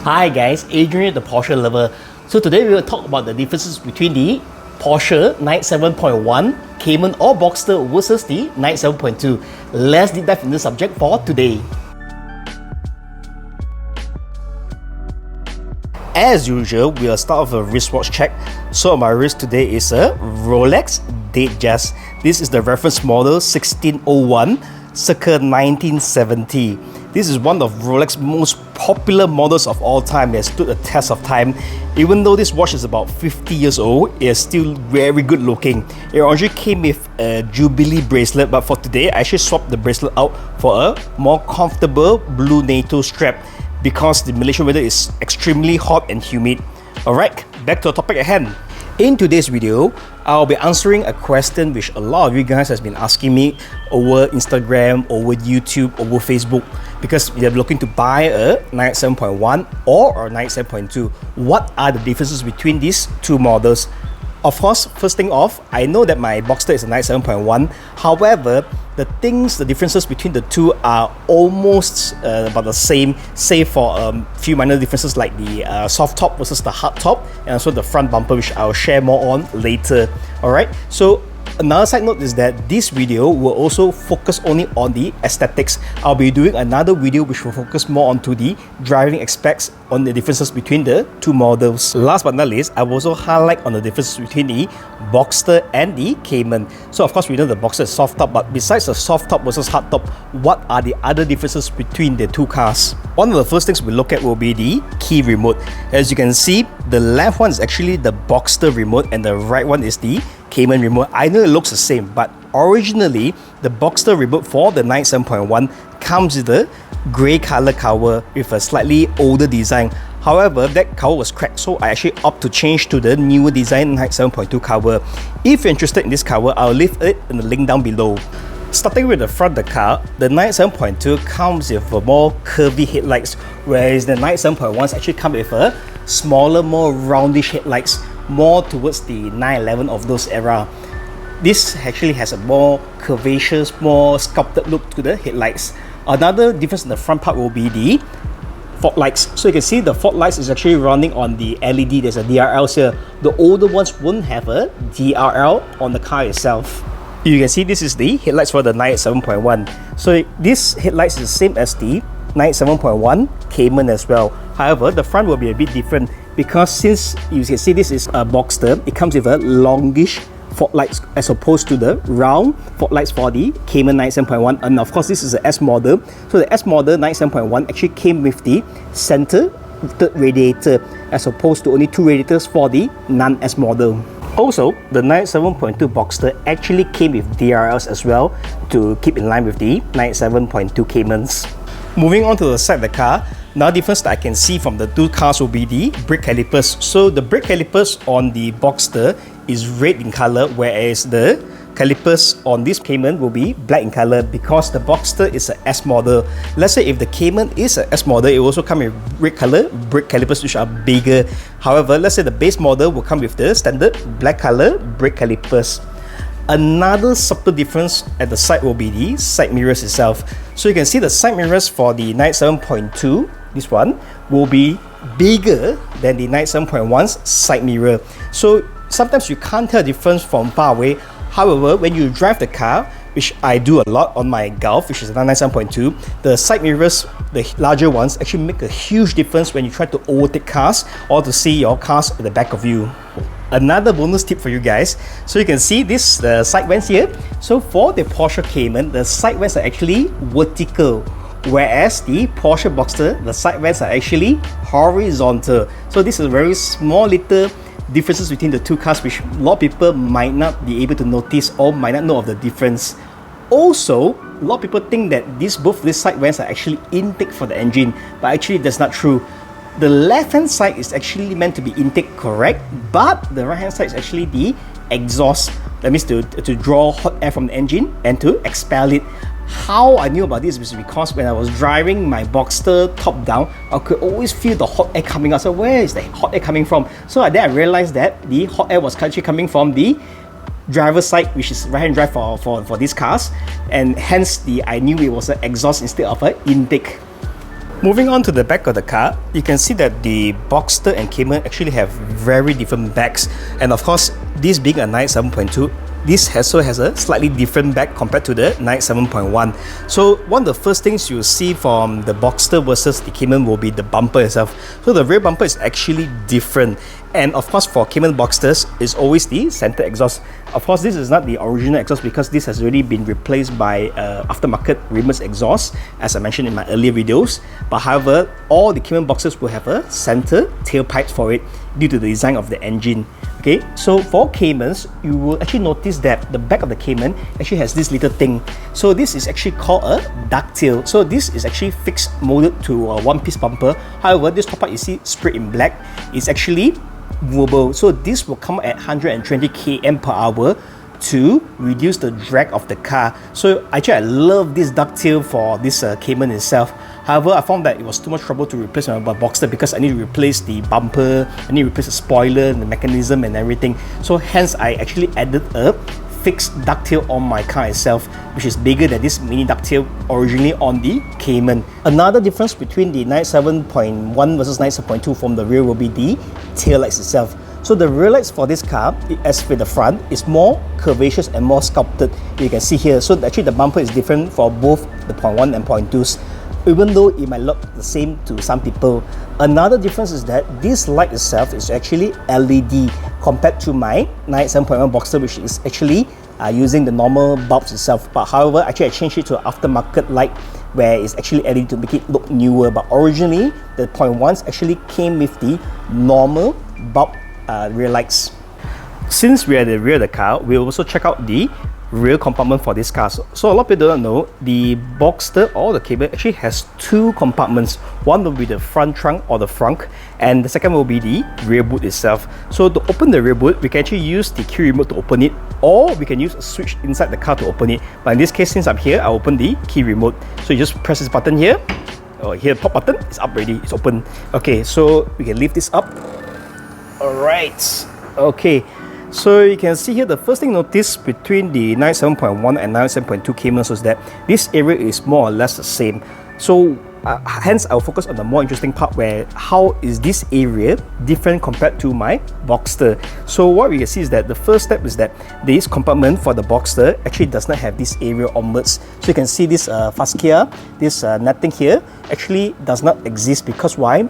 Hi guys, Adrian the Porsche lover. So today we will talk about the differences between the Porsche 987.1 Cayman or Boxster versus the 987.2. Let's deep dive into the subject for today. As usual, we'll start with a wristwatch check. So on my wrist today is a Rolex Datejust. This is the reference model 1601 circa 1970. This is one of Rolex's most popular models of all time. It stood the test of time. Even though this watch is about 50 years old, it is still very good looking. It originally came with a Jubilee bracelet, but for today, I actually swapped the bracelet out for a more comfortable blue NATO strap because the Malaysian weather is extremely hot and humid. Alright, back to the topic at hand. In today's video, I'll be answering a question which a lot of you guys has been asking me over Instagram, over YouTube, over Facebook, because you're looking to buy a 987.1 or a 987.2. What are the differences between these two models? Of course, first thing off, I know that my Boxster is a 987.1. However, the differences between the two are almost about the same, save for a few minor differences like the soft top versus the hard top, and also the front bumper, which I'll share more on later. Alright, so another side note is that this video will also focus only on the aesthetics. I'll be doing another video which will focus more onto the driving aspects, on the differences between the two models. Last but not least, I will also highlight on the differences between the Boxster and the Cayman. So of course we know the Boxster is soft top, but besides the soft top versus hard top, what are the other differences between the two cars? One of the first things we look at will be the key remote. As you can see, the left one is actually the Boxster remote and the right one is the Cayman remote. I know it looks the same, but originally the Boxster remote for the 987.1 comes with a grey color cover with a slightly older design. However, that cover was cracked, so I actually opt to change to the newer design 987.2 cover. If you're interested in this cover, I'll leave it in the link down below. Starting with the front of the car, the 987.2 comes with a more curvy headlights, whereas the 987.1s actually come with a smaller, more roundish headlights, more towards the 911 of those era. This actually has a more curvaceous, more sculpted look to the headlights. Another difference in the front part will be the fog lights. So you can see the fog lights is actually running on the LED. There's a DRL here. The older ones won't have a DRL on the car itself. You can see this is the headlights for the 987.1. So this headlights is the same as the 987.1 Cayman as well. However, the front will be a bit different because since you can see this is a Boxster, it comes with a longish fog lights as opposed to the round fog lights for the Cayman 987.1, and of course this is the S model. So the S model 987.1 actually came with the center third radiator as opposed to only two radiators for the non-S model. Also, the 987.2 Boxster actually came with DRLs as well to keep in line with the 987.2 Caymans. Moving on to the side of the car, another difference that I can see from the two cars will be the brake calipers. So the brake calipers on the Boxster is red in color, whereas the calipers on this Cayman will be black in color because the Boxster is a S model. Let's say if the Cayman is a S model, it will also come with red color brake calipers which are bigger. However, let's say the base model will come with the standard black color brake calipers. Another subtle difference at the side will be the side mirrors itself. So you can see the side mirrors for the 987.2, this one, will be bigger than the 987.1's side mirror. So sometimes you can't tell the difference from far away. However, when you drive the car, which I do a lot on my Golf, which is a 997.2, the side mirrors, the larger ones, actually make a huge difference when you try to overtake cars or to see your cars at the back of you. Another bonus tip for you guys, so you can see this side vents here. So for the Porsche Cayman, the side vents are actually vertical, whereas the Porsche Boxster, the side vents are actually horizontal. So this is a very small little differences between the two cars which a lot of people might not be able to notice or might not know of the difference. Also, a lot of people think that both these side vents are actually intake for the engine, but actually that's not true. The left hand side is actually meant to be intake, correct, but the right hand side is actually the exhaust. That means to draw hot air from the engine and to expel it. How I knew about this was because when I was driving my Boxster top down, I could always feel the hot air coming out. So where is the hot air coming from? So then I realized that the hot air was actually coming from the driver's side, which is right-hand drive for these cars, and hence I knew it was an exhaust instead of an intake. Moving on to the back of the car, you can see that the Boxster and Cayman actually have very different backs, and of course, this being a 987.2, this also has a slightly different back compared to the 987.1. So one of the first things you'll see from the Boxster versus the Cayman will be the bumper itself. So the rear bumper is actually different, and of course for Cayman Boxsters is always the center exhaust. Of course, this is not the original exhaust because this has already been replaced by aftermarket Rimmers exhaust, as I mentioned in my earlier videos. But however, all the Cayman Boxsters will have a center tailpipe for it due to the design of the engine. Okay, so for Caymans, you will actually notice that the back of the Cayman actually has this little thing. So this is actually called a ducktail. So this is actually fixed molded to a one-piece bumper. However, this top part you see sprayed in black is actually movable. So this will come at 120 km per hour to reduce the drag of the car. So actually I love this ducktail for this Cayman itself. However, I found that it was too much trouble to replace my Boxster because I need to replace the bumper, I need to replace the spoiler, the mechanism and everything. So hence I actually added a fixed ducktail on my car itself, which is bigger than this mini ducktail originally on the Cayman. Another difference between the 987.1 versus 987.2 from the rear will be the tail lights itself. So the rear lights for this car, as with the front, is more curvaceous and more sculpted. You can see here. So actually the bumper is different for both the 0.1 and 0.2s, even though it might look the same to some people. Another difference is that this light itself is actually LED compared to my 987.1 Boxster, which is actually using the normal bulbs itself. But however, actually I changed it to an aftermarket light where it's actually LED to make it look newer. But originally, the 0.1s actually came with the normal bulb rear lights. Since we're at the rear of the car, we'll also check out the rear compartment for this car. So a lot of people don't know, the Boxster or the Cayman actually has two compartments. One will be the front trunk or the frunk, and the second will be the rear boot itself. So to open the rear boot, we can actually use the key remote to open it, or we can use a switch inside the car to open it. But in this case, since I'm here, I open the key remote. So you just press this button here. Oh, here, top button, it's up already, it's open. Okay, so we can lift this up. Alright, okay. So you can see here, the first thing notice between the 987.1 and 987.2 Caymans is that this area is more or less the same. So hence I'll focus on the more interesting part, where how is this area different compared to my Boxster. So what we can see is that the first step is that this compartment for the Boxster actually does not have this area onwards. So you can see this fascia, this netting here actually does not exist, because why?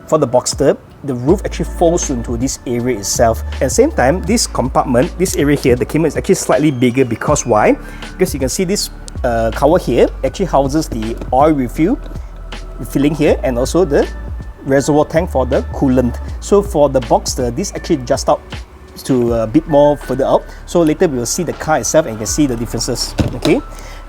For the Boxster, the roof actually falls into this area itself. At the same time, this compartment, this area here, the Cayman is actually slightly bigger, because why? Because you can see this cover here actually houses the oil refilling here, and also the reservoir tank for the coolant. So for the Boxster, this actually just out to a bit more further out. So later we will see the car itself and you can see the differences. Okay,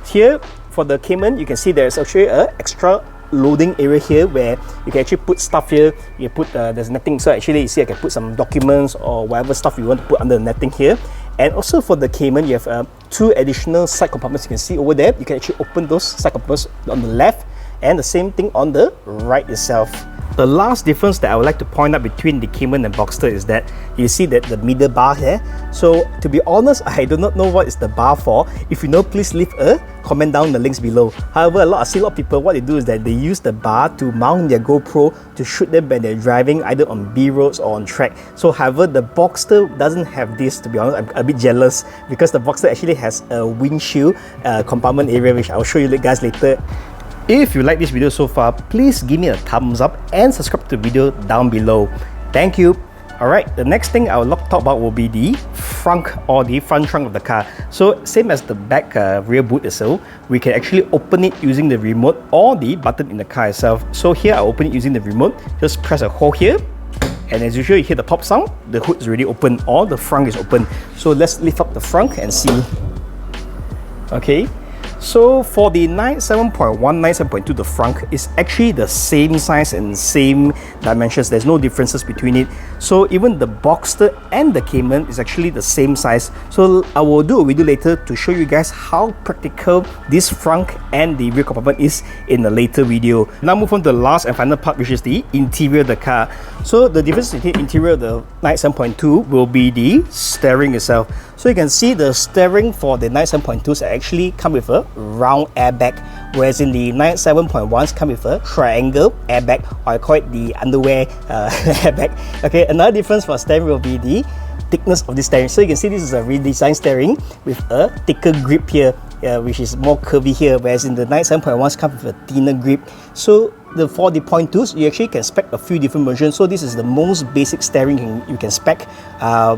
here for the Cayman, you can see there's actually an extra loading area here where you can actually put stuff here. You put there's netting, so actually you see I can put some documents or whatever stuff you want to put under the netting here. And also for the Cayman, you have two additional side compartments. You can see over there, you can actually open those side compartments on the left, and the same thing on the right itself. The last difference that I would like to point out between the Cayman and Boxster is that you see that the middle bar here. So to be honest, I do not know what is the bar for. If you know, please leave a comment down the links below. However, I see a lot of people, what they do is that they use the bar to mount their GoPro to shoot them when they're driving either on B roads or on track. So however, the Boxster doesn't have this. To be honest, I'm a bit jealous, because the Boxster actually has a windshield compartment area, which I'll show you guys later. If you like this video so far, please give me a thumbs up and subscribe to the video down below. Thank you. Alright, the next thing I will talk about will be the frunk or the front trunk of the car. So same as the back rear boot itself, we can actually open it using the remote or the button in the car itself. So here I open it using the remote. Just press a hole here, and as usual you hear the pop sound, the hood is already open or the frunk is open. So let's lift up the frunk and see. Okay. So for the 987.1, 987.2, the frunk is actually the same size and same dimensions. There's no differences between it. So even the Boxster and the Cayman is actually the same size. So I will do a video later to show you guys how practical this frunk and the rear compartment is in a later video. Now move on to the last and final part, which is the interior of the car. So the difference between the interior of the 987.2 will be the steering itself. So you can see the steering for the 987.2s actually come with a round airbag, whereas in the 987.1s come with a triangle airbag, or I call it the underwear airbag. Okay, another difference for steering will be the thickness of the steering. So you can see this is a redesigned steering with a thicker grip here, which is more curvy here, whereas in the 987.1s come with a thinner grip. So for the 0.2s, you actually can spec a few different versions. So this is the most basic steering you can spec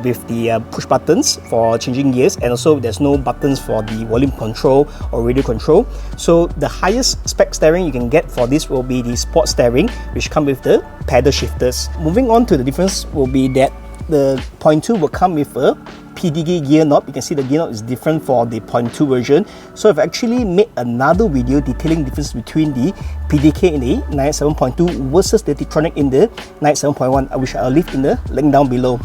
with the push buttons for changing gears, and also there's no buttons for the volume control or radio control. So the highest spec steering you can get for this will be the sport steering, which come with the paddle shifters. Moving on to the difference will be that the 0.2 will come with a PDK gear knob. You can see the gear knob is different for the 0.2 version. So I've actually made another video detailing the difference between the PDK in the 987.2 versus the T-Tronic in the 987.1, which I'll leave in the link down below.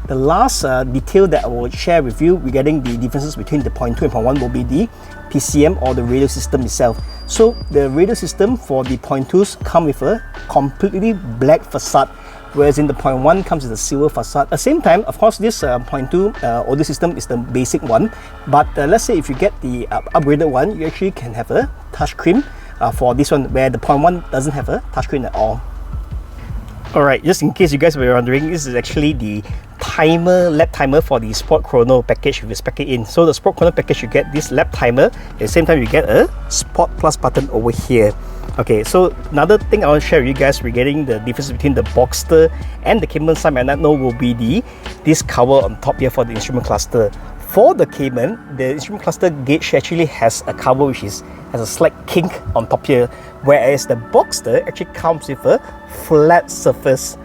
The last detail that I will share with you regarding the differences between the 0.2 and 0.1 will be the PCM, or the radio system itself. So the radio system for the 0.2s come with a completely black facade, whereas in the 0.1 comes with a silver facade. At the same time, of course, this 0.2 audio system is the basic one, but let's say if you get the upgraded one, you actually can have a touchscreen for this one, where the 0.1 doesn't have a touchscreen at all. Alright, just in case you guys were wondering, this is actually the lap timer for the Sport Chrono package if you spec it in. So the Sport Chrono package, you get this lap timer, at the same time you get a Sport Plus button over here. Okay, so another thing I want to share with you guys regarding the difference between the Boxster and the Cayman, some might not know, will be this cover on top here for the instrument cluster. For the Cayman, the instrument cluster gauge actually has a cover which has a slight kink on top here, whereas the Boxster actually comes with a flat surface.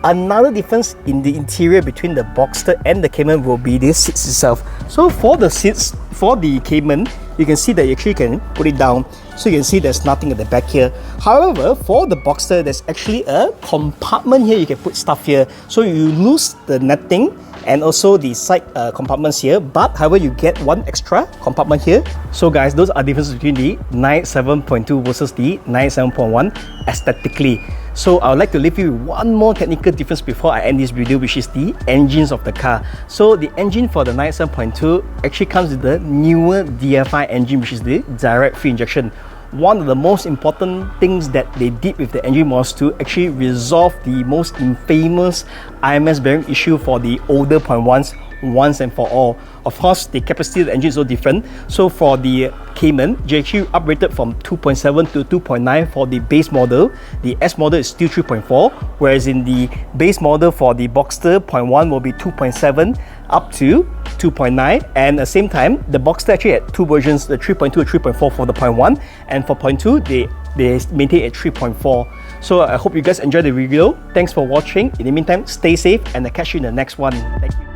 Another difference in the interior between the Boxster and the Cayman will be the seats itself. So for the seats, for the Cayman, you can see that you actually can put it down, so you can see there's nothing at the back here. However, for the Boxster, there's actually a compartment here. You can put stuff here, so you lose the netting and also the side compartments here, but however you get one extra compartment here. So guys, those are differences between the 987.2 versus the 987.1 aesthetically. So I would like to leave you with one more technical difference before I end this video, which is the engines of the car. So the engine for the 987.2 actually comes with the newer DFI engine, which is the direct fuel injection. One of the most important things that they did with the engine was to actually resolve the most infamous IMS bearing issue for the older 0.1s once and for all. Of course, the capacity of the engine is so different. So for the Cayman, they actually upgraded from 2.7 to 2.9 for the base model. The S model is still 3.4, whereas in the base model for the Boxster 0.1 will be 2.7 up to 2.9, and at the same time the Boxster actually had two versions, the 3.2 and 3.4 for the 0.1, and for 0.2 they maintain at 3.4. So I hope you guys enjoyed the video. Thanks for watching. In the meantime, stay safe, and I'll catch you in the next one. Thank you.